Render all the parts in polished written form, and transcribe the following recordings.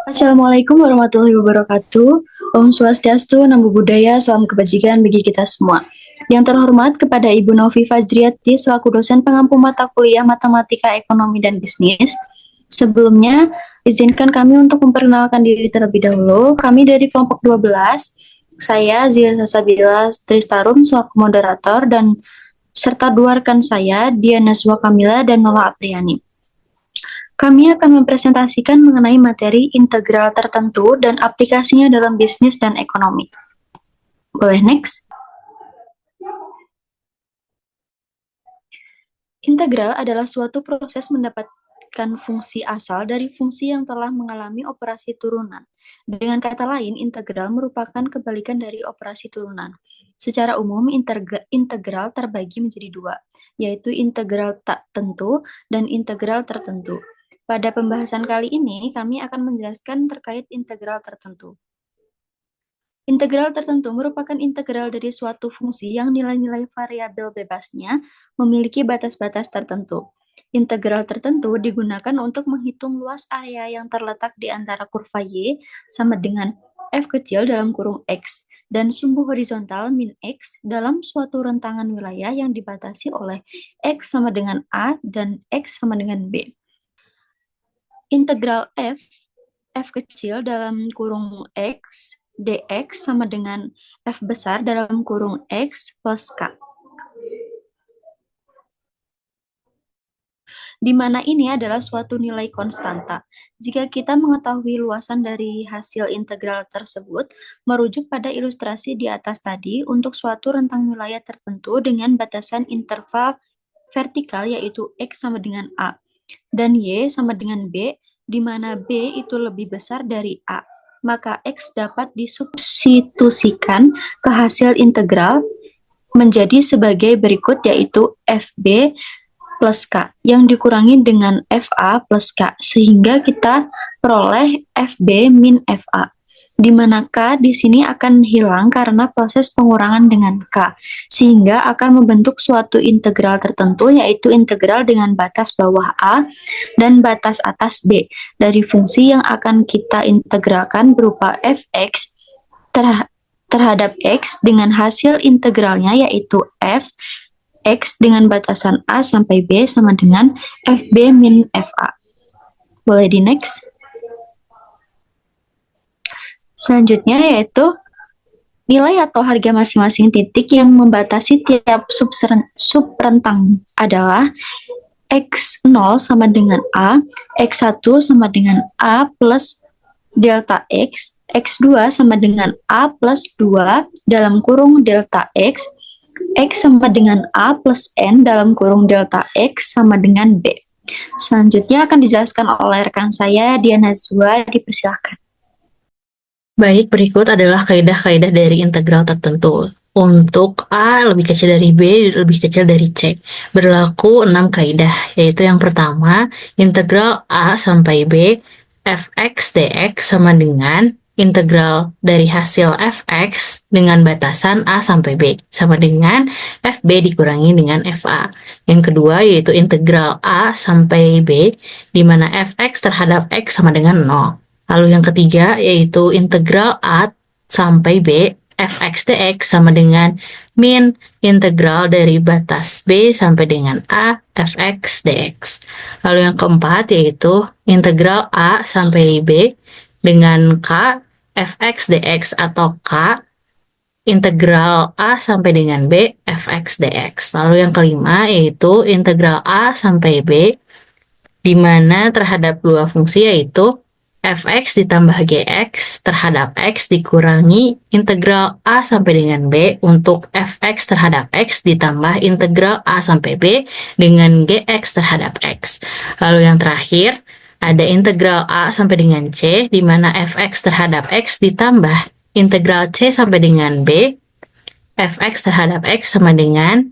Assalamualaikum warahmatullahi wabarakatuh. Om Swastiastu, Namo Buddhaya, salam kebajikan bagi kita semua. Yang terhormat kepada Ibu Novi Fajriati selaku dosen pengampu mata kuliah Matematika, Ekonomi, dan Bisnis. Sebelumnya, izinkan kami untuk memperkenalkan diri terlebih dahulu. Kami dari kelompok 12. Saya Zia Sasabila Tristarum selaku moderator dan serta dua rekan saya, Diana Suwa Kamila dan Nola Apriani. Kami akan mempresentasikan mengenai materi integral tertentu dan aplikasinya dalam bisnis dan ekonomi. Boleh next? Integral adalah suatu proses mendapatkan fungsi asal dari fungsi yang telah mengalami operasi turunan. Dengan kata lain, integral merupakan kebalikan dari operasi turunan. Secara umum, integral terbagi menjadi dua, yaitu integral tak tentu dan integral tertentu. Pada pembahasan kali ini, kami akan menjelaskan terkait integral tertentu. Integral tertentu merupakan integral dari suatu fungsi yang nilai-nilai variabel bebasnya memiliki batas-batas tertentu. Integral tertentu digunakan untuk menghitung luas area yang terletak di antara kurva Y sama dengan F kecil dalam kurung X dan sumbu horizontal min X dalam suatu rentangan wilayah yang dibatasi oleh X sama dengan A dan X sama dengan B. Integral F kecil dalam kurung X, dx sama dengan F besar dalam kurung X plus K. Di mana ini adalah suatu nilai konstanta. Jika kita mengetahui luasan dari hasil integral tersebut, merujuk pada ilustrasi di atas tadi untuk suatu rentang wilayah tertentu dengan batasan interval vertikal yaitu X sama dengan A dan Y sama dengan B, di mana B itu lebih besar dari A. Maka X dapat disubstitusikan ke hasil integral menjadi sebagai berikut, yaitu FB plus K yang dikurangi dengan FA plus K, sehingga kita peroleh FB min FA, di mana K di sini akan hilang karena proses pengurangan dengan K, sehingga akan membentuk suatu integral tertentu, yaitu integral dengan batas bawah A dan batas atas B dari fungsi yang akan kita integralkan berupa fx terhadap X dengan hasil integralnya yaitu f X dengan batasan A sampai B sama dengan FB min FA. Boleh di next? Selanjutnya yaitu nilai atau harga masing-masing titik yang membatasi tiap subrentang adalah X0 sama dengan A, X1 sama dengan A plus delta X, X2 sama dengan A plus 2 dalam kurung delta X sama dengan A plus N dalam kurung delta X sama dengan B. Selanjutnya akan dijelaskan oleh rekan saya, Diana Zua, dipersilakan. Baik, berikut adalah kaidah-kaidah dari integral tertentu. Untuk A lebih kecil dari B, lebih kecil dari C. Berlaku 6 kaidah, yaitu yang pertama, integral A sampai B, fx dx sama dengan integral dari hasil fx dengan batasan A sampai B, sama dengan fb dikurangi dengan fa. Yang kedua, yaitu integral A sampai B, di mana fx terhadap x sama dengan 0. Lalu yang ketiga yaitu integral A sampai B fx dx sama dengan min integral dari batas B sampai dengan A fx dx. Lalu yang keempat yaitu integral A sampai B dengan K fx dx atau K integral A sampai dengan B fx dx. Lalu yang kelima yaitu integral A sampai B di mana terhadap dua fungsi yaitu fx ditambah gx terhadap x dikurangi integral A sampai dengan B untuk fx terhadap x ditambah integral A sampai B dengan gx terhadap x. Lalu yang terakhir ada integral A sampai dengan C di mana fx terhadap x ditambah integral C sampai dengan B fx terhadap x sama dengan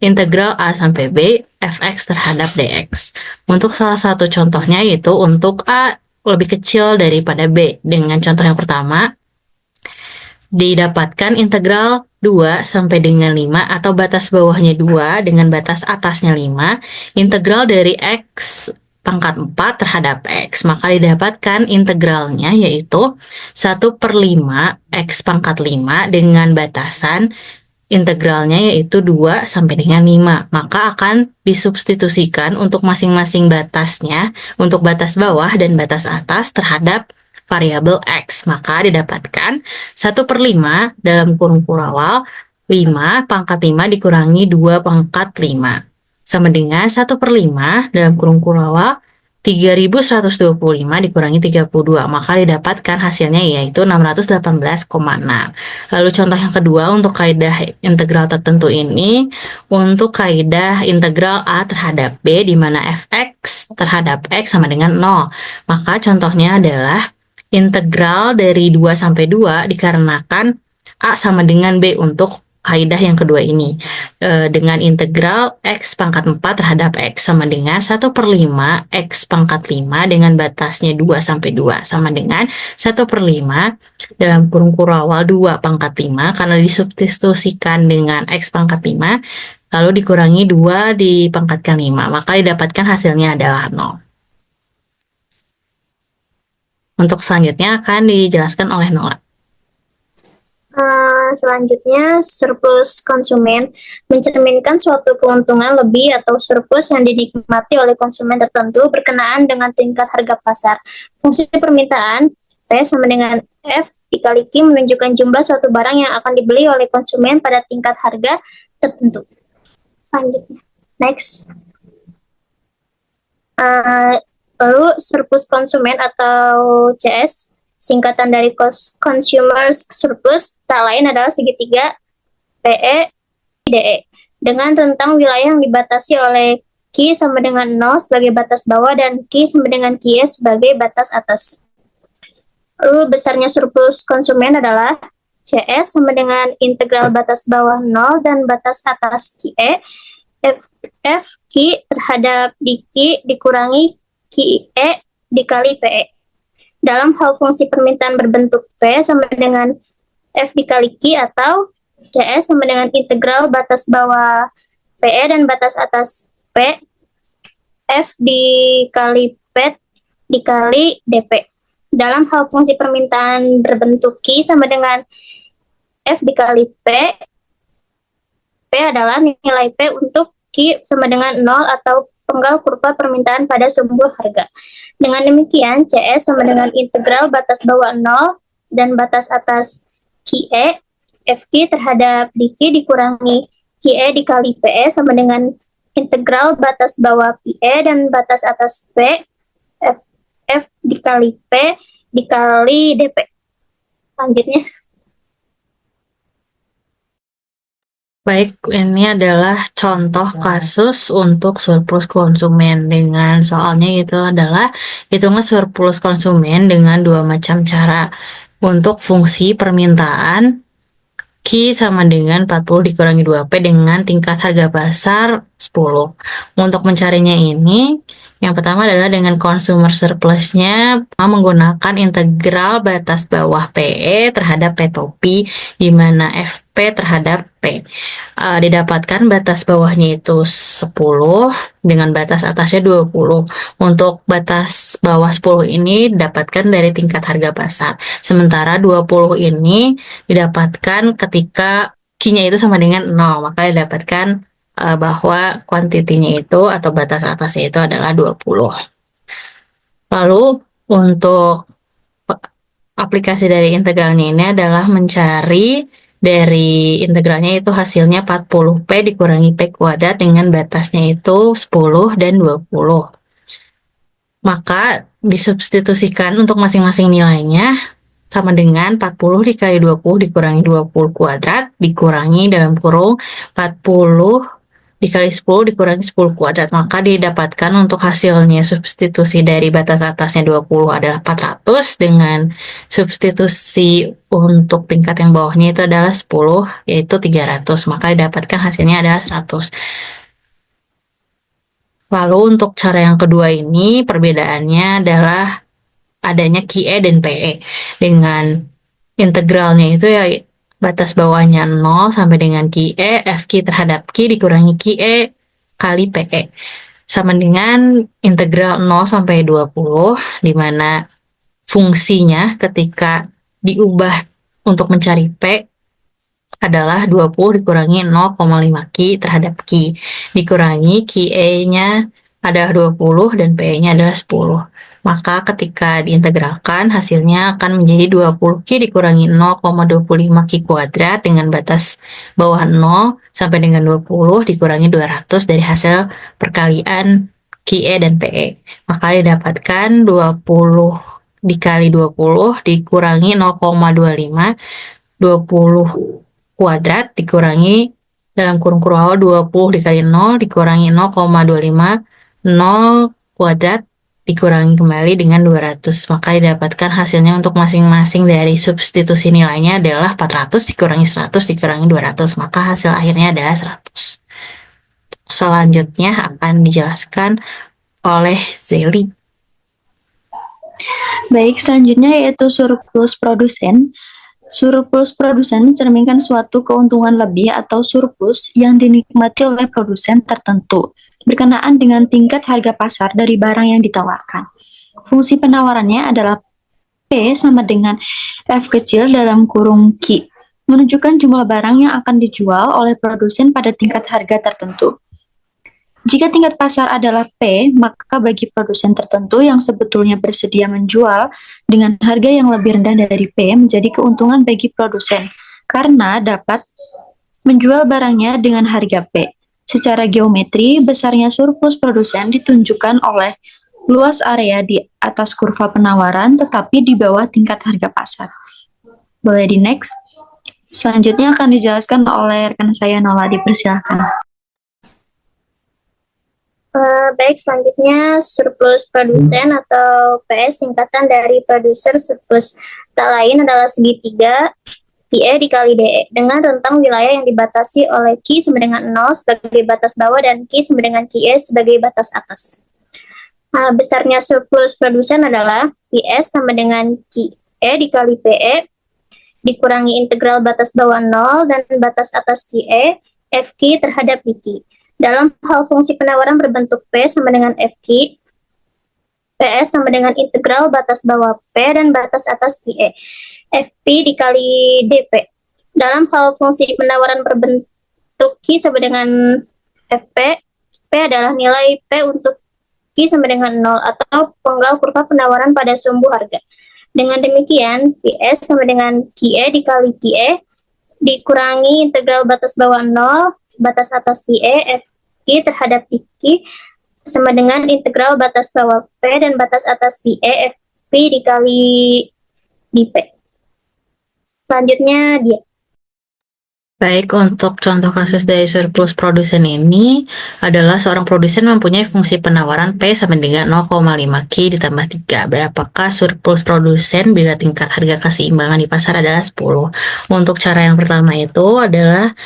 integral A sampai B fx terhadap dx. Untuk salah satu contohnya yaitu untuk A lebih kecil daripada B. Dengan contoh yang pertama, didapatkan integral 2 sampai dengan 5 atau batas bawahnya 2 dengan batas atasnya 5, integral dari X pangkat 4 terhadap X. Maka didapatkan integralnya yaitu 1/5 X pangkat 5 dengan batasan integralnya yaitu 2 sampai dengan 5. Maka akan disubstitusikan untuk masing-masing batasnya, untuk batas bawah dan batas atas terhadap variabel X. Maka didapatkan 1/5 dalam kurung kurawal 5 pangkat 5 dikurangi 2 pangkat 5 sama dengan 1/5 dalam kurung kurawal 3125 dikurangi 32, maka didapatkan hasilnya yaitu 618,6. Lalu contoh yang kedua untuk kaidah integral tertentu ini, untuk kaidah integral A terhadap B di mana fx terhadap x sama dengan 0. Maka contohnya adalah integral dari 2 sampai 2 dikarenakan A sama dengan B untuk kaidah yang kedua ini, dengan integral X pangkat 4 terhadap X sama dengan 1/5 X pangkat 5 dengan batasnya 2 sampai 2 sama dengan 1/5 dalam kurung kurawal 2 pangkat 5 karena disubstitusikan dengan X pangkat 5 lalu dikurangi 2 dipangkatkan 5, maka didapatkan hasilnya adalah 0. Untuk selanjutnya akan dijelaskan oleh Nola. Selanjutnya, surplus konsumen mencerminkan suatu keuntungan lebih atau surplus yang dinikmati oleh konsumen tertentu berkenaan dengan tingkat harga pasar. Fungsi permintaan P sama dengan F dikali Q menunjukkan jumlah suatu barang yang akan dibeli oleh konsumen pada tingkat harga tertentu. Selanjutnya, next. Lalu surplus konsumen atau CS, singkatan dari consumer surplus, tak lain adalah segitiga PE DE dengan rentang wilayah yang dibatasi oleh Q sama dengan 0 sebagai batas bawah dan Q sama dengan QE sebagai batas atas. Lalu besarnya surplus konsumen adalah CS sama dengan integral batas bawah 0 dan batas atas QE F Q terhadap DQ dikurangi QE dikali PE. Dalam hal fungsi permintaan berbentuk P sama dengan F dikali Q atau CS sama dengan integral batas bawah PE dan batas atas P, F dikali P dikali DP. Dalam hal fungsi permintaan berbentuk Q sama dengan F dikali P adalah nilai P untuk Q sama dengan 0 atau penggal kurva permintaan pada sebuah harga. Dengan demikian, CS sama dengan integral batas bawah 0 dan batas atas QE, FQ terhadap DQ dikurangi QE dikali PE sama dengan integral batas bawah PE dan batas atas P, F dikali P dikali DP. Selanjutnya. Baik, ini adalah contoh kasus untuk surplus konsumen dengan soalnya itu adalah hitungan surplus konsumen dengan dua macam cara. Untuk fungsi permintaan, Q sama dengan 40 dikurangi 2P dengan tingkat harga pasar 10. Untuk mencarinya ini, yang pertama adalah dengan consumer surplusnya menggunakan integral batas bawah PE terhadap P topi, di mana FP terhadap P. Didapatkan batas bawahnya itu 10 dengan batas atasnya 20. Untuk batas bawah 10 ini didapatkan dari tingkat harga pasar. Sementara 20 ini didapatkan ketika Q-nya itu sama dengan 0, maka didapatkan bahwa kuantitinya itu atau batas atasnya itu adalah 20. Lalu untuk aplikasi dari integralnya ini adalah mencari dari integralnya itu hasilnya 40P dikurangi P kuadrat dengan batasnya itu 10 dan 20. Maka disubstitusikan untuk masing-masing nilainya sama dengan 40 dikali 20 dikurangi 20 kuadrat dikurangi dalam kurung 40 dikali 10 dikurangi 10 kuadrat, maka didapatkan untuk hasilnya substitusi dari batas atasnya 20 adalah 400 dengan substitusi untuk tingkat yang bawahnya itu adalah 10 yaitu 300, maka didapatkan hasilnya adalah 100. Lalu untuk cara yang kedua ini perbedaannya adalah adanya QE dan PE. Dengan integralnya itu ya batas bawahnya 0 sampai dengan QE, FQ terhadap Q dikurangi QE kali PE. sama dengan integral 0 sampai 20, di mana fungsinya ketika diubah untuk mencari P adalah 20 dikurangi 0,5 Q terhadap Q. Dikurangi QE-nya adalah 20 dan PE-nya adalah 10. Maka ketika diintegralkan hasilnya akan menjadi 20 Q dikurangi 0,25 Q kuadrat dengan batas bawah 0 sampai dengan 20 dikurangi 200 dari hasil perkalian QE dan PE. Maka didapatkan 20 dikali 20 dikurangi 0,25, 20 kuadrat dikurangi dalam kurung awal 20 dikali 0 dikurangi 0,25, 0 kuadrat dikurangi kembali dengan 200. Maka didapatkan hasilnya untuk masing-masing dari substitusi nilainya adalah 400 dikurangi 100 dikurangi 200. Maka hasil akhirnya adalah 100. Selanjutnya akan dijelaskan oleh Zeli. Baik, selanjutnya yaitu surplus produsen. Surplus produsen mencerminkan suatu keuntungan lebih atau surplus yang dinikmati oleh produsen tertentu, berkenaan dengan tingkat harga pasar dari barang yang ditawarkan. Fungsi penawarannya adalah P sama dengan F kecil dalam kurung Q, menunjukkan jumlah barang yang akan dijual oleh produsen pada tingkat harga tertentu. Jika tingkat pasar adalah P, maka bagi produsen tertentu yang sebetulnya bersedia menjual dengan harga yang lebih rendah dari P menjadi keuntungan bagi produsen, karena dapat menjual barangnya dengan harga P. Secara geometri, besarnya surplus produsen ditunjukkan oleh luas area di atas kurva penawaran tetapi di bawah tingkat harga pasar. Boleh di next? Selanjutnya akan dijelaskan oleh rekan saya Nola, dipersilakan. Baik, selanjutnya surplus produsen atau PS singkatan dari produser surplus. Tak lain adalah segitiga PE dikali DE dengan rentang wilayah yang dibatasi oleh Q sama dengan 0 sebagai batas bawah dan Q sama dengan QE sebagai batas atas. Besarnya surplus produsen adalah PS sama dengan QE dikali PE dikurangi integral batas bawah 0 dan batas atas QE FQ terhadap DQ. Dalam hal fungsi penawaran berbentuk P sama dengan FQ, PS sama dengan integral batas bawah P dan batas atas QE, FP dikali DP. Dalam hal fungsi penawaran berbentuk Q sama dengan FP, P adalah nilai P untuk Q sama dengan 0 atau penggal kurva penawaran pada sumbu harga. Dengan demikian, PS sama dengan QE dikali QE dikurangi integral batas bawah 0, batas atas QE, FQ terhadap DQ sama dengan integral batas bawah P dan batas atas QE, FP dikali DP. Selanjutnya dia. Baik, untuk contoh kasus dari surplus produsen ini adalah seorang produsen mempunyai fungsi penawaran P sama dengan 0,5 Q ditambah 3. Berapakah surplus produsen bila tingkat harga keseimbangan di pasar adalah 10? Untuk cara yang pertama itu adalah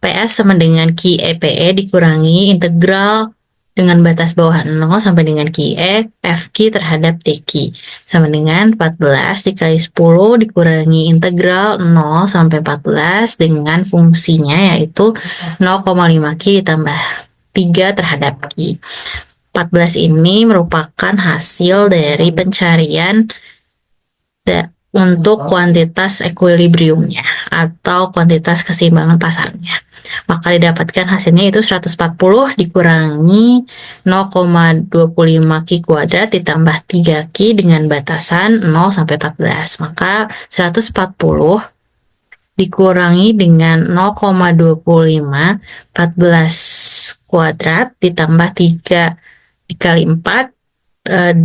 PS sama dengan QE/PE dikurangi integral dengan batas bawah 0 sampai dengan QE FQ terhadap DQ sama dengan 14 dikali 10 dikurangi integral 0 sampai 14 dengan fungsinya yaitu 0,5 Q ditambah 3 terhadap Q. 14 ini merupakan hasil dari pencarian untuk kuantitas equilibriumnya atau kuantitas keseimbangan pasarnya. Maka didapatkan hasilnya itu 140 dikurangi 0,25 Q kuadrat ditambah 3 Q dengan batasan 0 sampai 14. Maka 140 dikurangi dengan 0,25, 14 kuadrat ditambah 3 dikali 4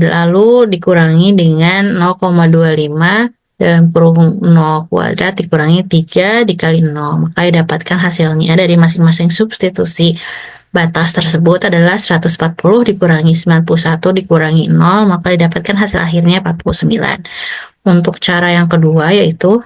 lalu dikurangi dengan 0,25 dalam kurung 0 kuadrat dikurangi 3 dikali 0. Maka didapatkan hasilnya dari masing-masing substitusi batas tersebut adalah 140 dikurangi 91 dikurangi 0, maka didapatkan hasil akhirnya 49. Untuk cara yang kedua yaitu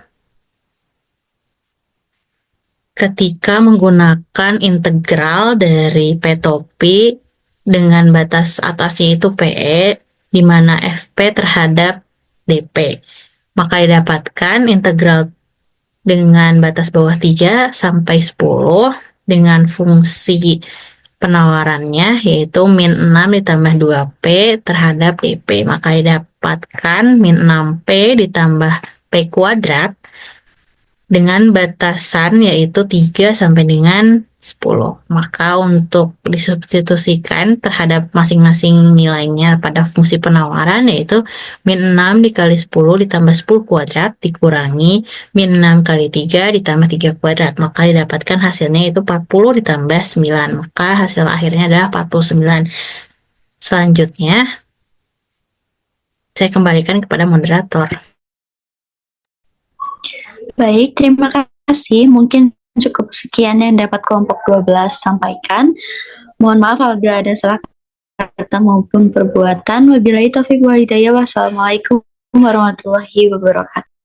ketika menggunakan integral dari P topi dengan batas atasnya itu PE, di mana FP terhadap DP. Maka didapatkan integral dengan batas bawah 3 sampai 10 dengan fungsi penawarannya, yaitu min 6 ditambah 2P terhadap DP. Maka didapatkan min 6P ditambah P kuadrat dengan batasan yaitu 3 sampai dengan 10. Maka untuk disubstitusikan terhadap masing-masing nilainya pada fungsi penawaran yaitu min 6 dikali 10 ditambah 10 kuadrat dikurangi min 6 kali 3 ditambah 3 kuadrat. Maka didapatkan hasilnya yaitu 40 ditambah 9. Maka hasil akhirnya adalah 49. Selanjutnya, saya kembalikan kepada moderator. Baik, terima kasih. Mungkin cukup sekian yang dapat kelompok 12 sampaikan. Mohon maaf apabila ada salah kata maupun perbuatan. Wabillahi taufiq wal hidayah. Wassalamualaikum warahmatullahi wabarakatuh.